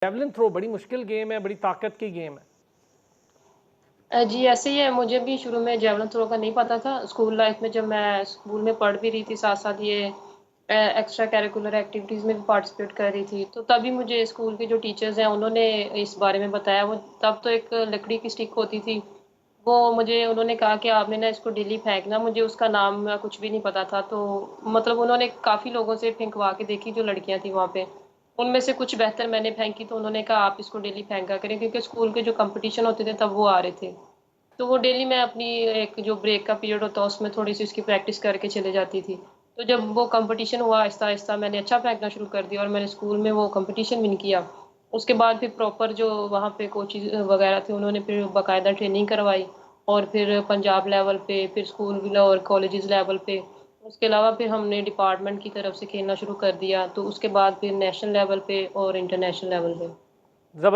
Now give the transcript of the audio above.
Javelin throw بڑی مشکل game ہے، بڑی طاقت کی گیم ہے۔ جی ایسے ہی ہے، مجھے بھی شروع میں جیولن تھرو کا نہیں پتا تھا۔ اسکول لائف میں جب میں اسکول میں پڑھ بھی رہی تھی، ساتھ ساتھ یہ ایکسٹرا کیریکولر ایکٹیویٹیز میں بھی پارٹیسپیٹ کر رہی تھی، تو تبھی مجھے اسکول کے جو ٹیچرز ہیں انہوں نے اس بارے میں بتایا۔ وہ تب تو ایک لکڑی کی اسٹک ہوتی تھی، وہ مجھے انہوں نے کہا کہ آپ نے نا اس کو ڈیلی پھینکنا۔ مجھے اس کا نام کچھ بھی نہیں پتا تھا، تو مطلب انہوں نے کافی لوگوں سے پھینکوا کے دیکھی جو لڑکیاں تھیں وہاں پہ، ان میں سے کچھ بہتر میں نے پھینکی، تو انہوں نے کہا آپ اس کو ڈیلی پھینکا کریں، کیونکہ اسکول کے جو کمپٹیشن ہوتے تھے تب وہ آ رہے تھے، تو وہ ڈیلی میں اپنی ایک جو بریک کا پیریڈ ہوتا اس میں تھوڑی سی اس کی پریکٹس کر کے چلے جاتی تھی۔ تو جب وہ کمپٹیشن ہوا آہستہ آہستہ میں نے اچھا پھینکنا شروع کر دیا، اور میں نے اسکول میں وہ کمپٹیشن ون کیا۔ اس کے بعد پھر پراپر جو وہاں پہ کوچز وغیرہ تھے انہوں نے پھر باقاعدہ ٹریننگ کروائی، اور پھر پنجاب لیول پہ، پھر اسکول اور کالجز لیول پہ، اس کے علاوہ پھر ہم نے ڈپارٹمنٹ کی طرف سے کھیلنا شروع کر دیا، تو اس کے بعد پھر نیشنل لیول پہ اور انٹرنیشنل لیول پہ۔ زبردست۔